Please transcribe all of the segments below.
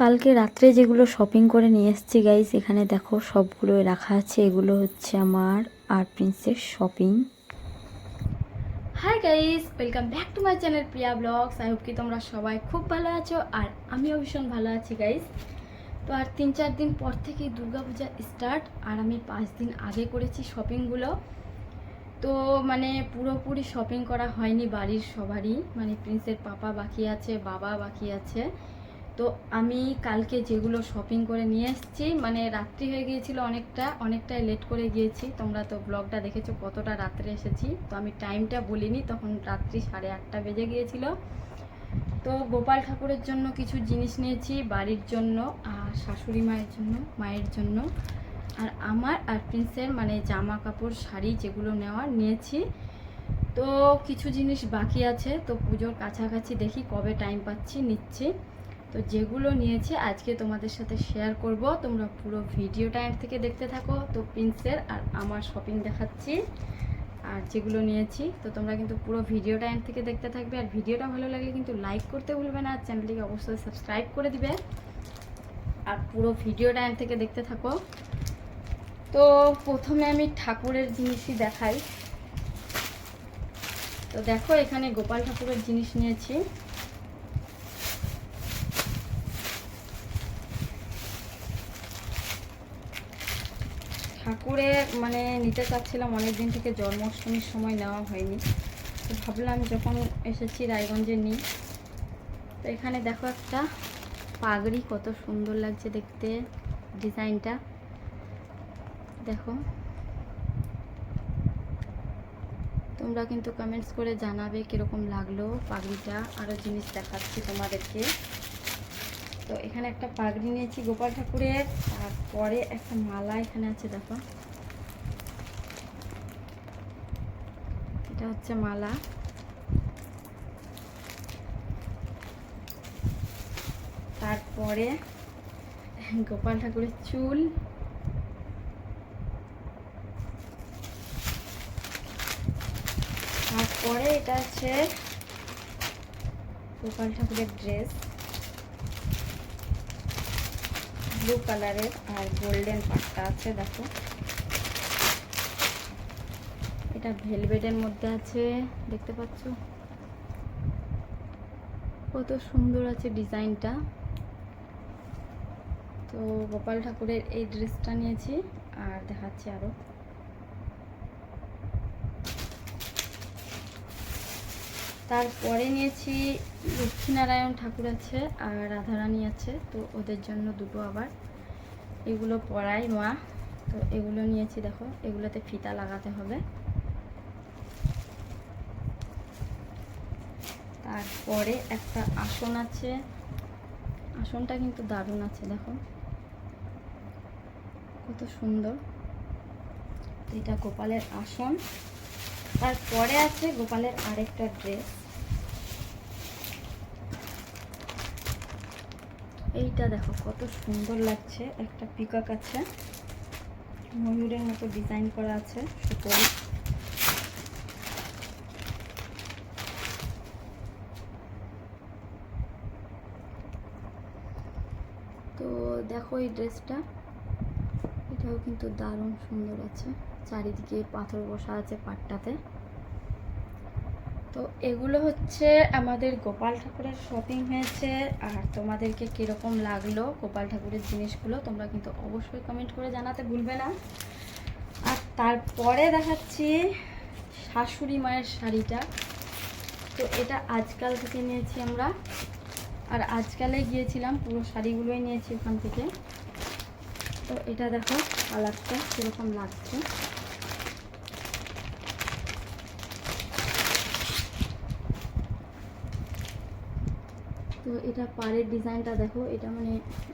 কালকে রাত্রে যেগুলো শপিং করে নিয়ে এসেছি গাইস, এখানে দেখো সবগুলোই রাখা আছে। এগুলো হচ্ছে আমার আর প্রিন্সের shopping. Hi guys, welcome back to my channel Priya blogs. I hope কি তোমরা সবাই খুব ভালো আছো, আর আমিও ভীষণ ভালো আছি গাইস। তো আর 3-4 দিন পর থেকেই দুর্গাপূজা স্টার্ট, আর আমি 5 দিন আগে করেছি শপিংগুলো। তো মানে পুরোপুরি শপিং করা হয়নি বাড়ির সবারই, মানে প্রিন্সের পাপা বাকি আছে, বাবা বাকি আছে। তো আমি কালকে যেগুলো শপিং করে নিয়ে এসেছি, মানে রাত্রি হয়ে গিয়েছিল, অনেকটাই লেট করে গিয়েছি। তোমরা তো ব্লগটা দেখেছো কতটা রাত্রে এসেছি। তো আমি টাইমটা বলিনি, তখন রাত্রি 8:30 বেজে গিয়েছিল। তো গোপাল ঠাকুরের জন্য কিছু জিনিস নিয়েছি, বাড়ির জন্য আর শাশুড়ি মায়ের জন্য, আর আমার আর প্রিন্সের মানে জামা কাপড় শাড়ি যেগুলো নেওয়ার নিয়েছি। তো কিছু জিনিস বাকি আছে, তো পুজোর কাছাকাছি দেখি কবে টাইম পাচ্ছি নিচ্ছি। তো যেগুলো নিয়েছি আজকে তোমাদের সাথে শেয়ার করব, তোমরা পুরো ভিডিওটা এন্ড থেকে দেখতে থাকো। তো প্রিন্সের আর আমার শপিং দেখাচ্ছি আর যেগুলো নিয়েছি, তো তোমরা কিন্তু পুরো ভিডিওটা এন্ড থেকে দেখতে থাকবে। আর ভিডিওটা ভালো লাগলে কিন্তু লাইক করতে ভুলবে না, আর চ্যানেলটিকে অবশ্যই সাবস্ক্রাইব করে দিবে, আর পুরো ভিডিওটা এন্ড থেকে দেখতে থাকো। তো প্রথমে আমি ঠাকুরের জিনিসই দেখাই। তো দেখো এখানে গোপাল ঠাকুরের জিনিস নিয়েছি। ঠাকুরের মানে নিতে চাচ্ছিলাম অনেক দিন থেকে, জন্মাষ্টমীর সময় নেওয়া হয়নি, তো ভাবলাম যখন এসেছি রায়গঞ্জে নিই। তো এখানে দেখো একটা পাগড়ি, কত সুন্দর লাগছে দেখতে ডিজাইনটা, দেখো। তোমরা কিন্তু কমেন্টস করে জানাবে কীরকম লাগলো পাগড়িটা। আরও জিনিস দেখাচ্ছি তোমাদেরকে। তো এখানে একটা পাগড়ি নিয়েছি গোপাল ঠাকুরের, তারপরে একটা মালা এখানে আছে, দেখো এটা হচ্ছে মালা। তারপরে গোপাল ঠাকুরের চুল, তারপরে এটা আছে গোপাল ঠাকুরের ড্রেস, ব্লু কালারের আর গোল্ডেন পাট্টা আছে, দেখো এটা ভেলভেটের মধ্যে আছে, দেখতে পাচ্ছ কত সুন্দর আছে ডিজাইনটা। তো গোপাল ঠাকুরের এই ড্রেসটা নিয়েছি, আর দেখাচ্ছি আরও। তারপরে নিয়েছি লক্ষ্মীনারায়ণ ঠাকুর আছে আর রাধারানী আছে, তো ওদের জন্য দুটো আবার এগুলো পরাই মা। তো এগুলো নিয়েছি, দেখো এগুলোতে ফিতা লাগাতে হবে। তারপরে একটা আসন আছে, আসনটা কিন্তু দারুণ আছে, দেখো কত সুন্দর। এটা গোপালের আসন। তারপরে আছে গোপালের আরেকটা ড্রেস, এইটা দেখো কত সুন্দর লাগছে, একটা পিকক আছে, ময়ূরের মতো ডিজাইন করা আছে সুতোয়। তো দেখো এই ড্রেসটা, এটাও কিন্তু দারুণ সুন্দর আছে, চারিদিকে পাথর বসা আছে পাটটাতে। তো এগুলো হচ্ছে আমাদের গোপাল ঠাকুরের শপিং হয়েছে। আর তোমাদেরকে কীরকম লাগলো গোপাল ঠাকুরের জিনিসগুলো তোমরা কিন্তু অবশ্যই কমেন্ট করে জানাতে ভুলবে না। আর তারপরে দেখাচ্ছি শাশুড়ি মায়ের শাড়িটা। তো এটা আজকাল থেকে নিয়েছি আমরা, আর আজকালে গিয়েছিলাম, পুরো শাড়িগুলোই নিয়েছি ওখান থেকে। তো এটা দেখো কালারটা কীরকম লাগছে। তো এটা পাড়ের ডিজাইনটা দেখো, এটা মানে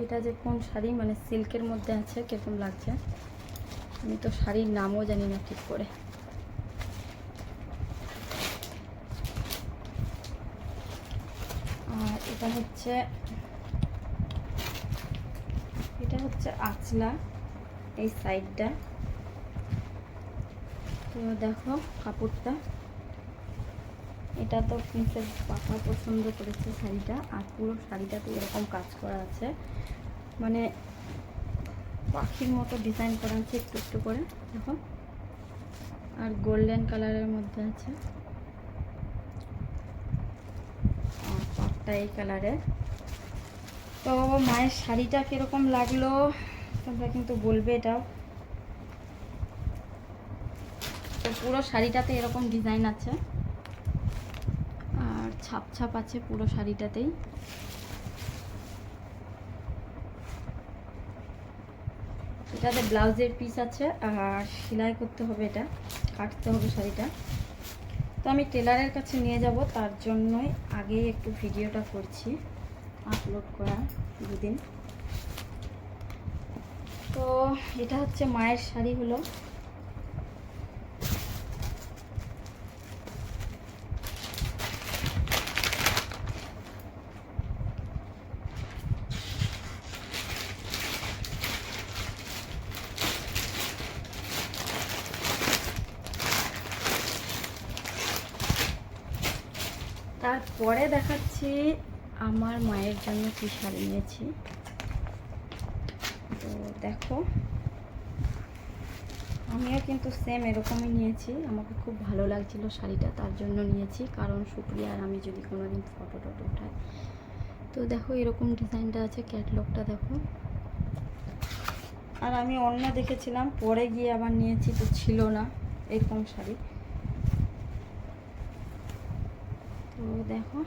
এটা যে কোন শাড়ি, মানে সিল্কের মধ্যে আছে, কীরকম লাগছে। আমি তো শাড়ির নামও জানি না ঠিক করে। আর এটা হচ্ছে আঁচলা, এই সাইডটা। তো দেখো কাপড়টা এটা তো প্রিন্সেস পাপা পছন্দ করেছে শাড়িটা, আর পুরো শাড়িটাতে এরকম কাজ করা আছে, মানে পাখির মতো ডিজাইন করা আছে একটু একটু করে দেখো, আর গোল্ডেন কালারের মধ্যে আছে, আর পাটটা এই কালারের। তো মায়ের শাড়িটা কীরকম লাগলো তোমরা কিন্তু বলবে এটা। তো পুরো শাড়িটাতে এরকম ডিজাইন আছে আর ছাপ ছাপ আছে পুরো শাড়িটাতেই। এটাতে ব্লাউজের পিস আছে আর সেলাই করতে হবে, এটা কাটতে হবে শাড়িটা। তো আমি টেলারের কাছে নিয়ে যাব, তার জন্যই আগে একটু ভিডিওটা করছি, আপলোড করা দুদিন। তো এটা হচ্ছে মায়ের শাড়ি হলো। তারপরে দেখাচ্ছি আমার মায়ের জন্য কি শাড়ি নিয়েছি। তো দেখো আমিও কিন্তু সেম এরকমই নিয়েছি, আমাকে খুব ভালো লাগছিল শাড়িটা, তার জন্য নিয়েছি, কারণ সুপ্রিয়া আর আমি যদি কোনোদিন ফটো টটো উঠাই। তো দেখো এরকম ডিজাইনটা আছে, ক্যাটলগটা দেখো। আর আমি অন্য দেখেছিলাম, পরে গিয়ে আবার নিয়েছি, তো ছিল না এরকম শাড়ি। তো দেখো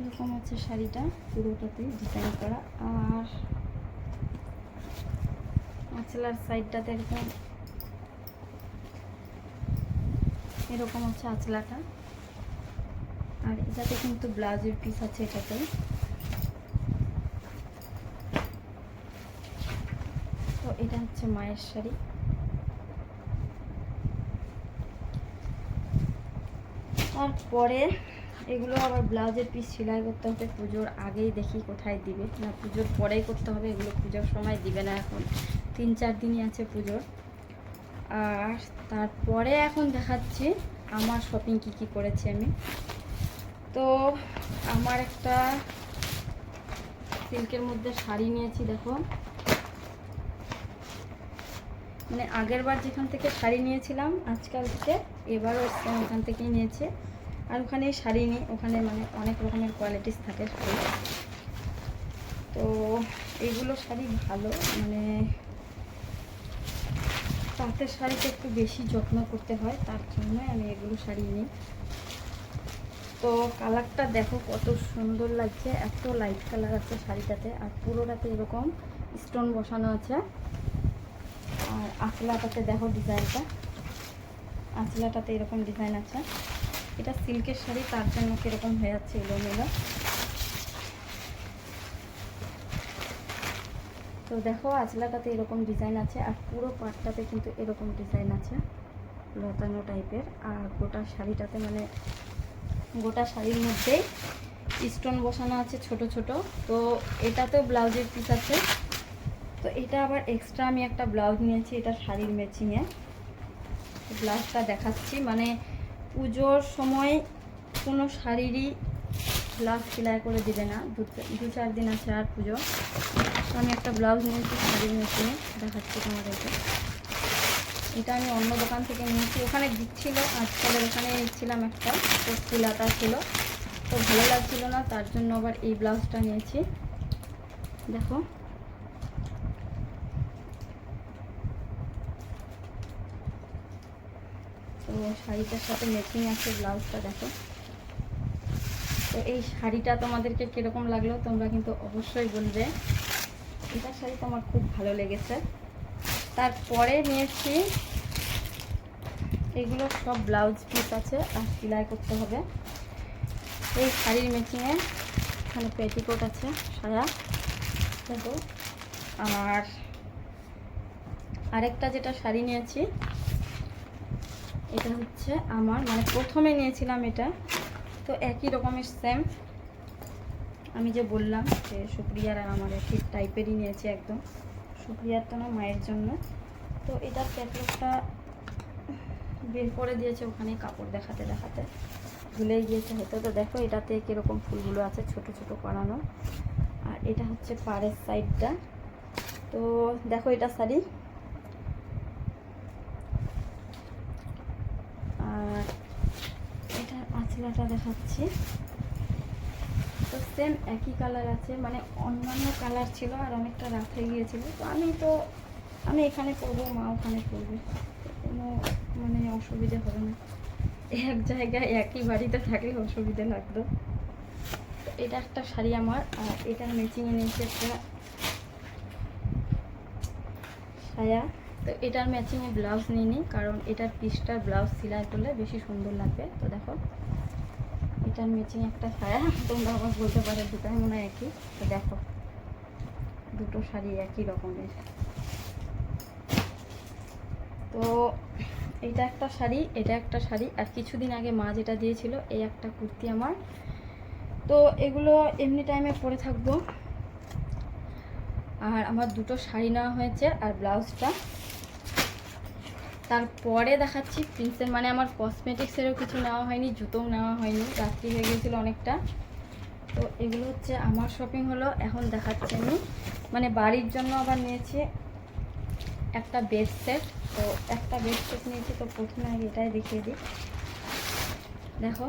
এরকম আছে শাড়িটা, পুরোটাতে ডিজাইন করা, আর আঁচলার সাইডটাতে এরকম এরকম আছে আঁচলাটা, আর এটাতে কিন্তু ব্লাউজের পিস আছে এটাতে। তো এটা হচ্ছে মায়ের শাড়ি। তারপরে এগুলো আবার ব্লাউজের পিস সেলাই করতে হবে, পুজোর আগেই দেখি কোথায় দিবে, না পুজোর পরেই করতে হবে, এগুলো পুজোর সময় দিবে না, এখন 3-4 দিনই আছে পুজোর। আর তারপরে এখন দেখাচ্ছি আমার শপিং কি করেছি আমি। তো আমার একটা সিল্কের মধ্যে শাড়ি নিয়েছি দেখো, মানে আগের বার যেখান থেকে শাড়ি নিয়েছিলাম আজকাল থেকে, এবারও ওখান থেকেই নিয়েছে। আর ওখানে শাড়ি নিই, ওখানে মানে অনেক রকমের কোয়ালিটিস থাকে শাড়ি। তো এইগুলো শাড়ি ভালো, মানে তাঁতের শাড়িতে একটু বেশি যত্ন করতে হয়, তার জন্য আমি এগুলো শাড়ি নিই। তো কালারটা দেখো কত সুন্দর লাগছে, এত লাইট কালার আছে শাড়িটাতে, আর পুরোটাতে এরকম স্টোন বসানো আছে। আর আঁচলাটাতে দেখো ডিজাইনটা, আঁচলাটাতে এরকম ডিজাইন আছে। এটা সিল্কের শাড়ি, তার জন্য কীরকম হয়ে যাচ্ছে এলোমেলো। তো দেখো আঁচলাটাতে এরকম ডিজাইন আছে, আর পুরো পাটটাতে কিন্তু এরকম ডিজাইন আছে লতানো টাইপের। আর গোটা শাড়িটাতে মানে গোটা শাড়ির মধ্যেই স্টোন বসানো আছে ছোট ছোট। তো এটাতেও ব্লাউজের পিস আছে। তো এটা আবার এক্সট্রা আমি একটা ব্লাউজ নিয়েছি, এটা শাড়ির ম্যাচিংয়ে। ব্লাউজটা দেখাচ্ছি, মানে পুজোর সময় কোনো শাড়িরই ব্লাউজ সেলাই করে দিবে না, 2-4 দিন আছে আর পুজো। তো আমি একটা ব্লাউজ নিয়েছি শাড়ির মেশিনে, দেখাচ্ছি তোমাদেরকে। এটা আমি অন্য দোকান থেকে নিয়েছি, ওখানে দিচ্ছিল আজকালের, ওখানে নিচ্ছিলাম একটা, তো ফুলাটা ছিল, তো ভালো লাগছিল না, তার জন্য আবার এই ব্লাউজটা নিয়েছি। দেখো তো শাড়িটার সাথে ম্যাচিং আছে ব্লাউজটা দেখো। তো এই শাড়িটা তোমাদেরকে কীরকম লাগলো তোমরা কিন্তু অবশ্যই বলবে। এটা শাড়িটা আমার খুব ভালো লেগেছে। তারপরে নিয়েছি এগুলো সব ব্লাউজ পিস আছে আর সেলাই করতে হবে। এই শাড়ির ম্যাচিংয়ে এখানে পেটিকোট আছে, সায়া দেখো। আর আরেকটা যেটা শাড়ি নিয়েছি, এটা হচ্ছে আমার মানে প্রথমে নিয়েছিলাম এটা, তো একই রকমের সেম, আমি যে বললাম যে সুপ্রিয়ার আর আমার একই টাইপেরই নিয়েছি একদম, সুপ্রিয়ার তো না, মায়ের জন্য। তো এটার ক্যাটলগটা বের করে দিয়েছে ওখানে কাপড় দেখাতে দেখাতে। ভুলেই গিয়েছে হয়তো। তো দেখো এটাতে কীরকম ফুলগুলো আছে ছোট ছোট করানো। আর এটা হচ্ছে পাড়ের সাইডটা। তো দেখো এটা শাড়ি, আর এটা আঁচলাটা দেখাচ্ছি। তো সেম একই কালার আছে, মানে অন্যান্য কালার ছিল আর অনেকটা রাত হয়ে গিয়েছিল। তো আমি এখানে পরবো, মা ওখানে পরবে, কোনো মানে অসুবিধে হবে না। এক জায়গায় একই বাড়িতে থাকলে অসুবিধে লাগতো। তো এটা একটা শাড়ি আমার, আর এটার ম্যাচিংয়ে নিয়েছে একটা সায়া। তো এটার ম্যাচিংয়ে ব্লাউজ নিইনি, কারণ এটার পিসটার ব্লাউজ সেলাই করলে বেশি সুন্দর লাগবে। তো দেখো এটার ম্যাচিং একটা সায়া, তোমরা আবার বলতে পারো দুটাই মনে হয় একই। তো দেখো দুটো শাড়ি একই রকমের। তো এটা একটা শাড়ি, এটা একটা শাড়ি, আর কিছুদিন আগে মা যেটা দিয়েছিল এই একটা কুর্তি আমার। তো এগুলো এমনি টাইমে পরে থাকবো। আর আমার দুটো শাড়ি নেওয়া হয়েছে আর ব্লাউজটা। তারপরে দেখাচ্ছি প্রিন্সের, মানে আমার কসমেটিক্সেরও কিছু নেওয়া হয়নি, জুতোও নেওয়া হয়নি, রাত্রি হয়ে গিয়েছিলো অনেকটা। তো এগুলো হচ্ছে আমার শপিং হলো। এখন দেখাচ্ছি আমি, মানে বাড়ির জন্য আবার নিয়েছি একটা বেড সেট। তো একটা বেড সেট নিয়েছি। তো প্রথমে আগে এটাই দেখিয়ে দিই। দেখো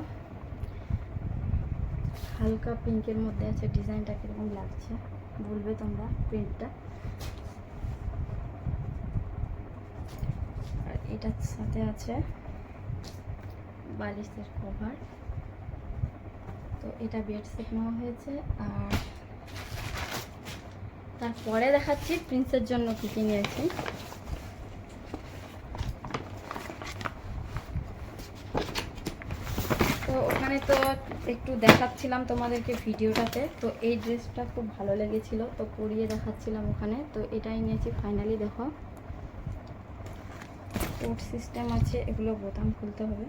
হালকা পিঙ্কের মধ্যে আছে, ডিজাইনটা কীরকম লাগছে বলবে তোমরা, প্রিন্টটা। আর এটার সাথে আছে বালিশের কভার। তো এটা বেড সেট নেওয়া হয়েছে। আর তারপরে দেখাচ্ছি প্রিন্সের জন্য কী কী নিয়েছি। তো ওখানে তো একটু দেখাচ্ছিলাম তোমাদেরকে ভিডিওটাতে। তো এই ড্রেসটা খুব ভালো লেগেছিল, তো পরিয়ে দেখাচ্ছিলাম ওখানে। তো এটাই নিয়েছি ফাইনালি। দেখো কোড সিস্টেম আছে, এগুলো বোতাম খুলতে হবে।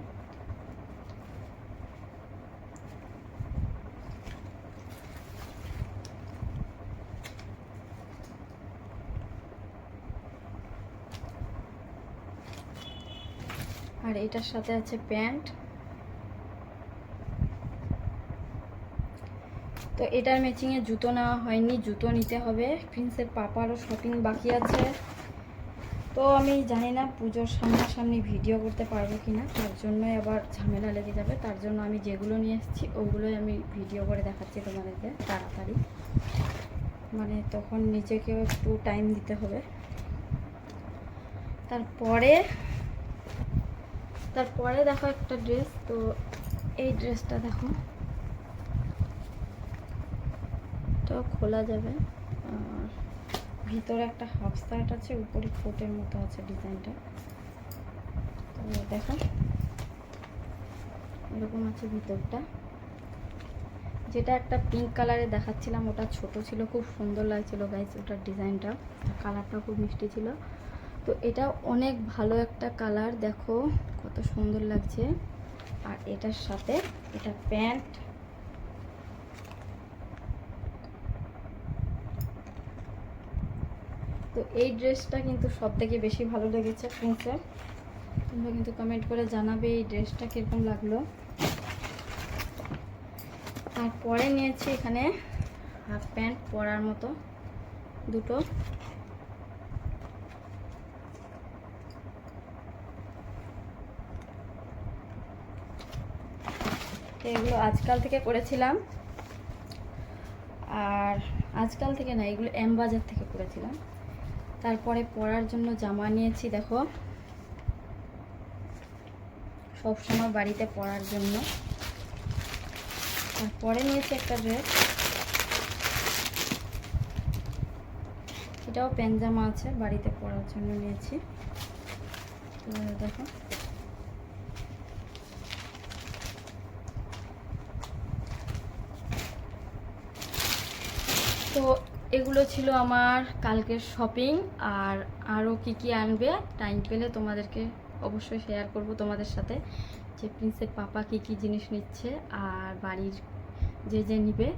আর এটার সাথে আছে প্যান্ট। তো এটার ম্যাচিংয়ে জুতো নেওয়া হয়নি, জুতো নিতে হবে। প্রিন্সের পাপারও শপিং বাকি আছে। তো আমি জানি না পুজোর সামনাসামনি ভিডিও করতে পারবো কি না, তার জন্যই আবার ঝামেলা লেগে যাবে। তার জন্য আমি যেগুলো নিয়ে এসেছি ওগুলোই আমি ভিডিও করে দেখাচ্ছি তোমাদেরকে তাড়াতাড়ি, মানে তখন নিজেকেও একটু টাইম দিতে হবে। তারপরে দেখো একটা ড্রেস। তো এই ড্রেসটা দেখো, তো খোলা যাবে। আর ভিতরে একটা হাফ শার্ট আছে, উপরে কোটের মতো আছে ডিজাইনটা। তো দেখো এরকম আছে ভিতরটা। যেটা একটা পিঙ্ক কালারে দেখাচ্ছিলাম ওটা ছোট ছিল, খুব সুন্দর লাগছিল গাইস ওটার ডিজাইনটা, কালারটা খুব মিষ্টি ছিল। তো এটা অনেক ভালো একটা কালার, দেখো কত সুন্দর লাগছে। আর এটার সাথে এটা প্যান্ট। তো এই ড্রেসটা কিন্তু সব থেকে বেশি ভালো লেগেছে প্রিন্সের। তোমরা কিন্তু কমেন্ট করে জানাবে এই ড্রেসটা কীরকম লাগলো। তারপরে নিয়েছি এখানে হাফ প্যান্ট পরার মতো দুটো। এগুলো আজকাল থেকে করেছিলাম, আর আজকাল থেকে না, এগুলো এম বাজার থেকে করেছিলাম। তারপরে পরার জন্য জামা নিয়েছি, দেখো সবসময় বাড়িতে পরার জন্য। তারপরে নিয়েছি একটা ড্রেস, এটাও প্যান্ট জামা আছে, বাড়িতে পরার জন্য নিয়েছি। তো দেখো তো এগুলো ছিল আমার কালকের শপিং। আর আরও কি কি আনবে টাইম পেলে তোমাদেরকে অবশ্যই শেয়ার করব তোমাদের সাথে, যে প্রিন্সের পাপা কি কি জিনিস নিচ্ছে আর বাড়ির যে নিবে।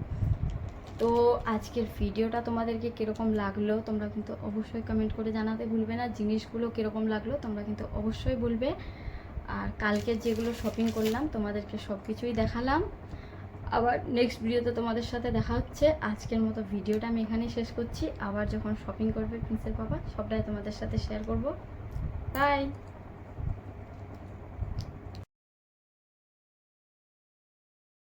তো আজকের ভিডিওটা তোমাদেরকে কীরকম লাগলো তোমরা কিন্তু অবশ্যই কমেন্ট করে জানাতে ভুলবে না। জিনিসগুলো কীরকম লাগলো তোমরা কিন্তু অবশ্যই বলবে। আর কালকে যেগুলো শপিং করলাম তোমাদেরকে সব কিছুই দেখালাম। আবার নেক্সট ভিডিওতে তোমাদের সাথে দেখা হচ্ছে। আজকের মতো ভিডিওটা আমি এখানেই শেষ করছি। আবার যখন শপিং করবে প্রিন্সের বাবা সবটাই তোমাদের সাথে শেয়ার করব। বাই।